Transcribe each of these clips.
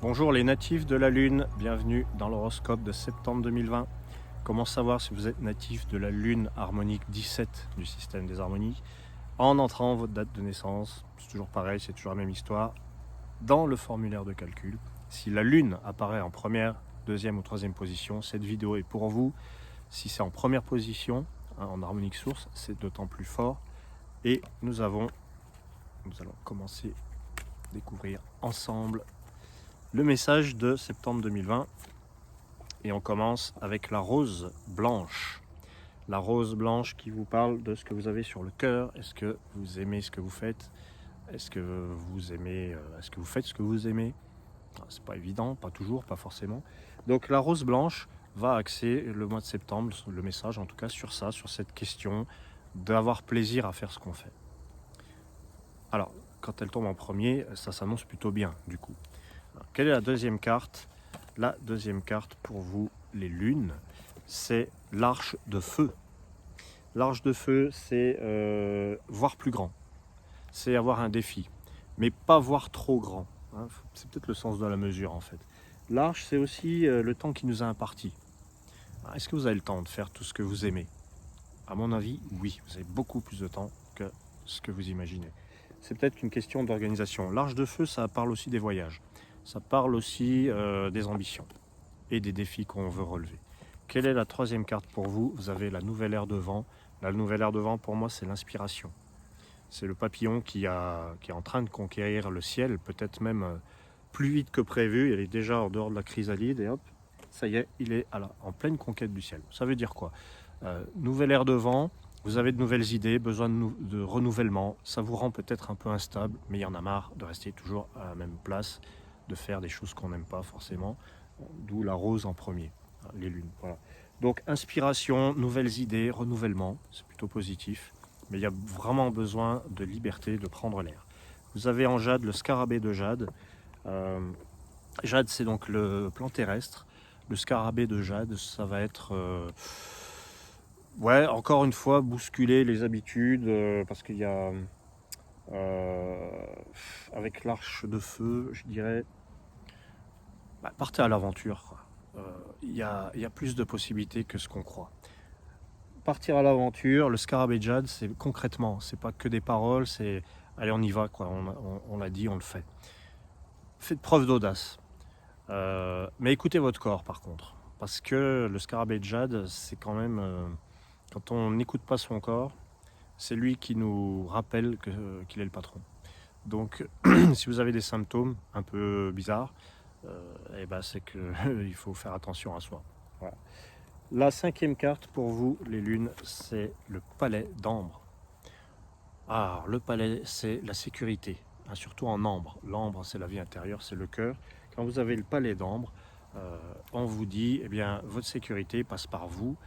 Bonjour les natifs de la Lune, bienvenue dans l'horoscope de septembre 2020. Comment savoir si vous êtes natif de la Lune harmonique 17 du système des harmoniques? En entrant votre date de naissance, c'est toujours pareil, c'est toujours la même histoire. Dans le formulaire de calcul, si la Lune apparaît en première, deuxième ou troisième position, cette vidéo est pour vous. Si c'est en première position, en harmonique source, c'est d'autant plus fort. Et nous allons commencer à découvrir ensemble le message de septembre 2020 et on commence avec la rose blanche. La rose blanche qui vous parle de ce que vous avez sur le cœur. Est-ce que vous aimez ce que vous faites? Est-ce que vous aimez, est-ce que vous faites ce que vous aimez? C'est pas évident, pas toujours, pas forcément. Donc la rose blanche va axer le mois de septembre, le message en tout cas sur ça, sur cette question d'avoir plaisir à faire ce qu'on fait. Alors, quand elle tombe en premier, ça s'annonce plutôt bien du coup. Alors, quelle est la deuxième carte? La deuxième carte pour vous, les lunes, c'est l'arche de feu. L'arche de feu, c'est voir plus grand, c'est avoir un défi, mais pas voir trop grand. Hein. C'est peut-être le sens de la mesure en fait. L'arche, c'est aussi le temps qui nous a imparti. Est-ce que vous avez le temps de faire tout ce que vous aimez? À mon avis, oui, vous avez beaucoup plus de temps que ce que vous imaginez. C'est peut-être qu'une question d'organisation. L'arche de feu, ça parle aussi des voyages. Ça parle aussi des ambitions et des défis qu'on veut relever. Quelle est la troisième carte pour vous? Vous avez la nouvelle ère de vent. La nouvelle ère de vent, pour moi, c'est l'inspiration. C'est le papillon qui est en train de conquérir le ciel, peut-être même plus vite que prévu. Il est déjà en dehors de la chrysalide et hop, ça y est, il est en pleine conquête du ciel. Ça veut dire quoi? Nouvelle ère de vent, vous avez de nouvelles idées, besoin de renouvellement. Ça vous rend peut-être un peu instable, mais il y en a marre de rester toujours à la même place, de faire des choses qu'on n'aime pas forcément, d'où la rose en premier, les lunes. Voilà. Donc inspiration, nouvelles idées, renouvellement, c'est plutôt positif, mais il y a vraiment besoin de liberté, de prendre l'air. Vous avez en jade le scarabée de jade. Jade, c'est donc le plan terrestre. Le scarabée de jade, ça va être... ouais, encore une fois, bousculer les habitudes, parce qu'il y a... avec l'arche de feu, je dirais... partez à l'aventure. Il y a plus de possibilités que ce qu'on croit. Partir à l'aventure, le scarabée de jade, c'est concrètement, c'est pas que des paroles, c'est allez, on y va, quoi. On l'a dit, on le fait. Faites preuve d'audace. Mais écoutez votre corps, par contre, parce que le scarabée de jade, c'est quand même, quand on n'écoute pas son corps, c'est lui qui nous rappelle qu'il est le patron. Donc, si vous avez des symptômes un peu bizarres, c'est qu'il faut faire attention à soi. Voilà. La cinquième carte pour vous, les lunes, c'est le palais d'ambre. Ah, le palais, c'est la sécurité, surtout en ambre. L'ambre, c'est la vie intérieure, c'est le cœur. Quand vous avez le palais d'ambre, on vous dit, eh bien, votre sécurité passe par vous.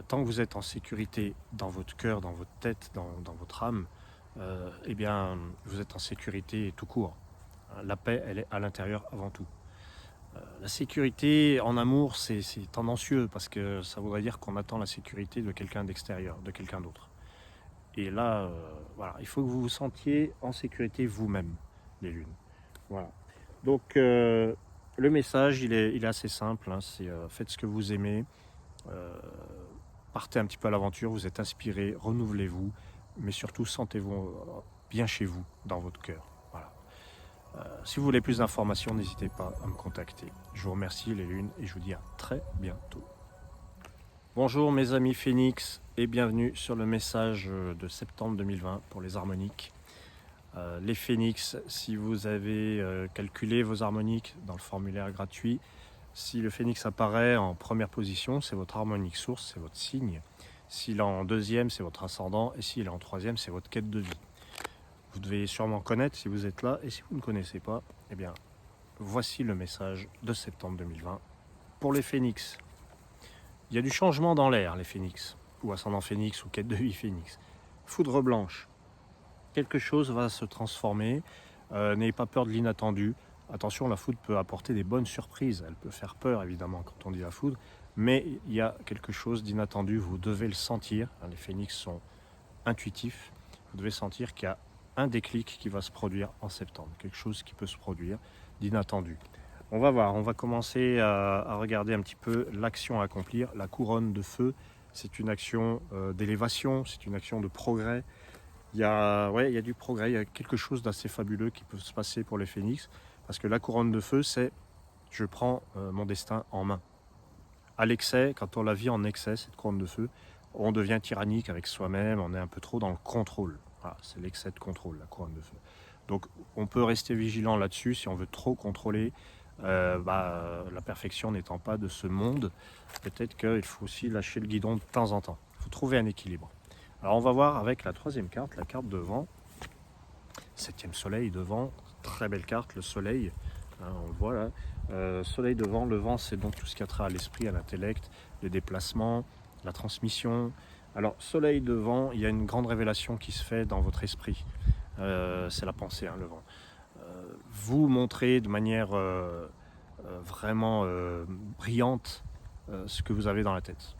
Tant que vous êtes en sécurité dans votre cœur, dans votre tête, dans votre âme, eh bien, vous êtes en sécurité tout court. La paix, elle est à l'intérieur avant tout. La sécurité en amour, c'est tendancieux parce que ça voudrait dire qu'on attend la sécurité de quelqu'un d'extérieur, de quelqu'un d'autre. Et là, voilà, il faut que vous vous sentiez en sécurité vous-même, les lunes. Voilà. Donc, le message, il est assez simple. Hein, c'est faites ce que vous aimez, partez un petit peu à l'aventure, vous êtes inspiré, renouvelez-vous, mais surtout sentez-vous bien chez vous, dans votre cœur. Voilà. Si vous voulez plus d'informations, n'hésitez pas à me contacter. Je vous remercie les lunes et je vous dis à très bientôt. Bonjour mes amis Phénix et bienvenue sur le message de septembre 2020 pour les harmoniques. Les Phénix, si vous avez calculé vos harmoniques dans le formulaire gratuit, si le Phénix apparaît en première position, c'est votre harmonique source, c'est votre signe. S'il est en deuxième, c'est votre ascendant. Et s'il est en troisième, c'est votre quête de vie. Vous devez sûrement connaître si vous êtes là. Et si vous ne connaissez pas, eh bien, voici le message de septembre 2020 pour les Phénix. Il y a du changement dans l'air, les Phénix, ou ascendant Phénix, ou quête de vie Phénix. Foudre blanche. Quelque chose va se transformer. N'ayez pas peur de l'inattendu. Attention, la foudre peut apporter des bonnes surprises. Elle peut faire peur, évidemment, quand on dit la foudre. Mais il y a quelque chose d'inattendu. Vous devez le sentir. Les Phénix sont intuitifs. Vous devez sentir qu'il y a un déclic qui va se produire en septembre. Quelque chose qui peut se produire d'inattendu. On va voir, on va commencer à regarder un petit peu l'action à accomplir. La couronne de feu, c'est une action d'élévation, c'est une action de progrès. Il y a du progrès, il y a quelque chose d'assez fabuleux qui peut se passer pour les phénix, parce que la couronne de feu, c'est je prends mon destin en main. À l'excès, quand on la vit en excès, cette couronne de feu, on devient tyrannique avec soi-même, on est un peu trop dans le contrôle. Voilà, c'est l'excès de contrôle, la couronne de feu. Donc on peut rester vigilant là-dessus si on veut trop contrôler. La perfection n'étant pas de ce monde, peut-être qu'il faut aussi lâcher le guidon de temps en temps. Il faut trouver un équilibre. Alors on va voir avec la troisième carte, la carte devant, 7e soleil devant, très belle carte, le soleil, hein, on le voit là. Soleil devant, le vent c'est donc tout ce qui a trait à l'esprit, à l'intellect, les déplacements, la transmission. Alors soleil devant, il y a une grande révélation qui se fait dans votre esprit, c'est la pensée, hein, le vent. Vous montrez de manière vraiment brillante ce que vous avez dans la tête.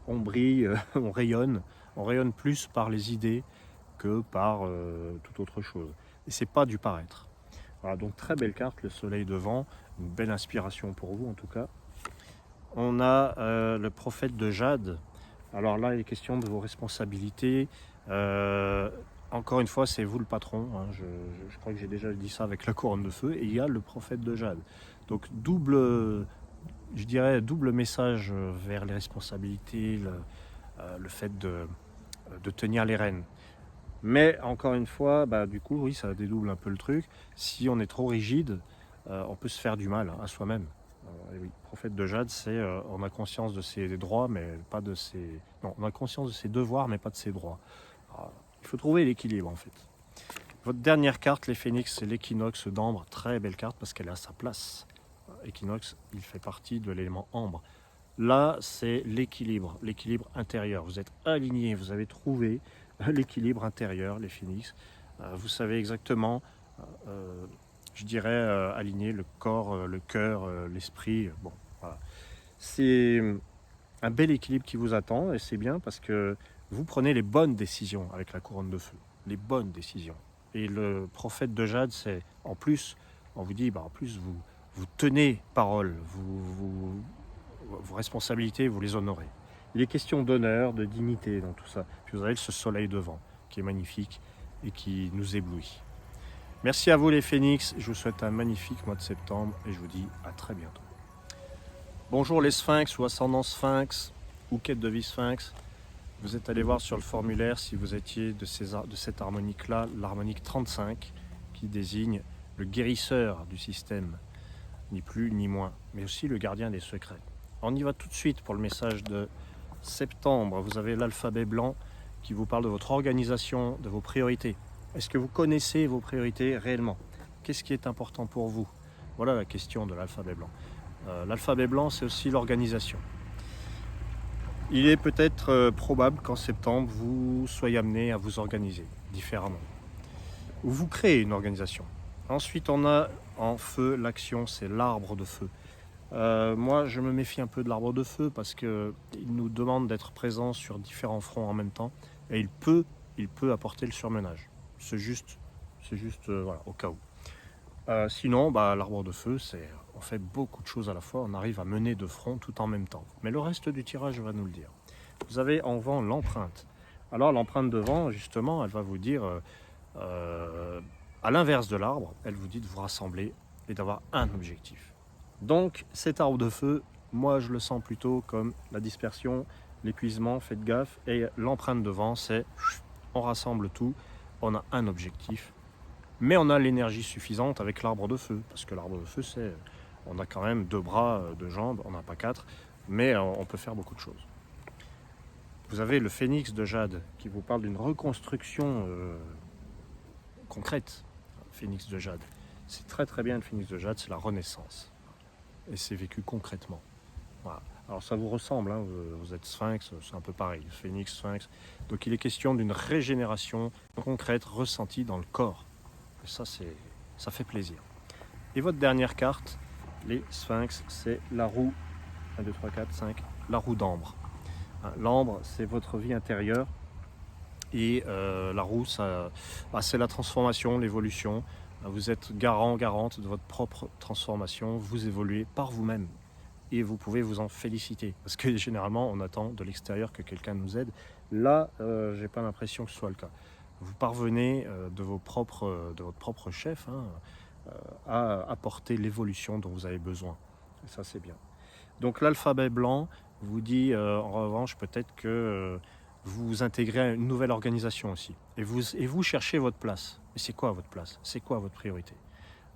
On brille, on rayonne plus par les idées que par toute autre chose. Et c'est pas du paraître. Voilà, donc très belle carte, le soleil devant, une belle inspiration pour vous en tout cas. On a le prophète de Jade. Alors là, il est question de vos responsabilités. Encore une fois, c'est vous le patron. Hein. Je crois que j'ai déjà dit ça avec la couronne de feu. Et il y a le prophète de Jade. Donc double message vers les responsabilités, le fait de tenir les rênes. Mais encore une fois, du coup, oui, ça dédouble un peu le truc. Si on est trop rigide, on peut se faire du mal à soi-même. Oui, prophète de Jade, c'est on a conscience de ses droits, mais pas de ses... Non, on a conscience de ses devoirs, mais pas de ses droits. Alors, il faut trouver l'équilibre en fait. Votre dernière carte, les phénix, c'est l'équinoxe d'ambre. Très belle carte parce qu'elle est à sa place. Équinoxe, il fait partie de l'élément ambre. Là, c'est l'équilibre intérieur. Vous êtes aligné, vous avez trouvé l'équilibre intérieur, les phénix. Vous savez exactement, aligner le corps, le cœur, l'esprit. Bon, voilà. C'est un bel équilibre qui vous attend et c'est bien parce que vous prenez les bonnes décisions avec la couronne de feu. Les bonnes décisions. Et le prophète de Jade, c'est en plus, on vous dit, en plus, vous tenez parole, vos responsabilités, vous les honorez. Il est question d'honneur, de dignité dans tout ça. Puis vous avez ce soleil devant qui est magnifique et qui nous éblouit. Merci à vous les phénix, je vous souhaite un magnifique mois de septembre et je vous dis à très bientôt. Bonjour les sphinx ou ascendant sphinx ou quête de vie sphinx. Vous êtes allé voir sur le formulaire si vous étiez de cette harmonique-là, l'harmonique 35, qui désigne le guérisseur du système, ni plus ni moins, mais aussi le gardien des secrets. On y va tout de suite pour le message de septembre. Vous avez l'alphabet blanc qui vous parle de votre organisation, de vos priorités. Est-ce que vous connaissez vos priorités réellement? Qu'est-ce qui est important pour vous? Voilà la question de l'alphabet blanc. L'alphabet blanc, c'est aussi l'organisation. Il est peut-être probable qu'en septembre, vous soyez amené à vous organiser différemment. Ou vous créez une organisation. Ensuite, on a en feu l'action, c'est l'arbre de feu. Moi, je me méfie un peu de l'arbre de feu parce qu'il nous demande d'être présents sur différents fronts en même temps et il peut apporter le surmenage. C'est juste voilà, au cas où. Sinon, l'arbre de feu, on fait beaucoup de choses à la fois, on arrive à mener de front tout en même temps. Mais le reste du tirage va nous le dire. Vous avez en vent l'empreinte. Alors l'empreinte de vent, justement, elle va vous dire, à l'inverse de l'arbre, elle vous dit de vous rassembler et d'avoir un objectif. Donc cet arbre de feu, moi je le sens plutôt comme la dispersion, l'épuisement, faites gaffe. Et l'empreinte de vent, c'est on rassemble tout, on a un objectif. Mais on a l'énergie suffisante avec l'arbre de feu, parce que l'arbre de feu, on a quand même 2 bras, 2 jambes, on n'a pas 4, mais on peut faire beaucoup de choses. Vous avez le phénix de Jade qui vous parle d'une reconstruction concrète. Le phénix de Jade, c'est très très bien le phénix de Jade, c'est la renaissance. Et c'est vécu concrètement. Voilà. Alors ça vous ressemble, hein, vous êtes sphinx, c'est un peu pareil, phénix, sphinx. Donc il est question d'une régénération concrète ressentie dans le corps. Et ça fait plaisir. Et votre dernière carte, les sphinx, c'est la roue, 1, 2, 3, 4, 5, la roue d'ambre. L'ambre, c'est votre vie intérieure. Et la roue, c'est la transformation, l'évolution. Vous êtes garante de votre propre transformation, vous évoluez par vous-même. Et vous pouvez vous en féliciter. Parce que généralement, on attend de l'extérieur que quelqu'un nous aide. Là, j'ai pas l'impression que ce soit le cas. Vous parvenez de votre propre chef à apporter l'évolution dont vous avez besoin. Et ça, c'est bien. Donc l'alphabet blanc vous dit en revanche peut-être que vous intégrez à une nouvelle organisation aussi. Et vous cherchez votre place. Mais c'est quoi votre place? C'est quoi votre priorité?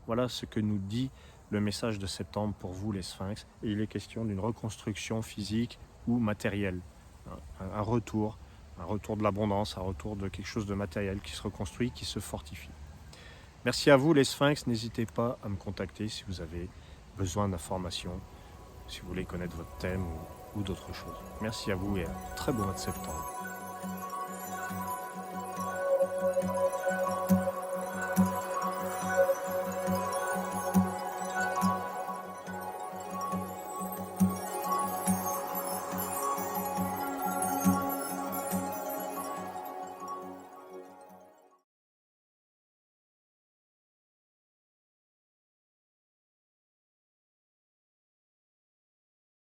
Voilà ce que nous dit le message de septembre pour vous les Sphinx. Et il est question d'une reconstruction physique ou matérielle. Un retour de l'abondance, un retour de quelque chose de matériel qui se reconstruit, qui se fortifie. Merci à vous les Sphinx. N'hésitez pas à me contacter si vous avez besoin d'informations, si vous voulez connaître votre thème ou d'autres choses. Merci à vous et à très bon mois de septembre.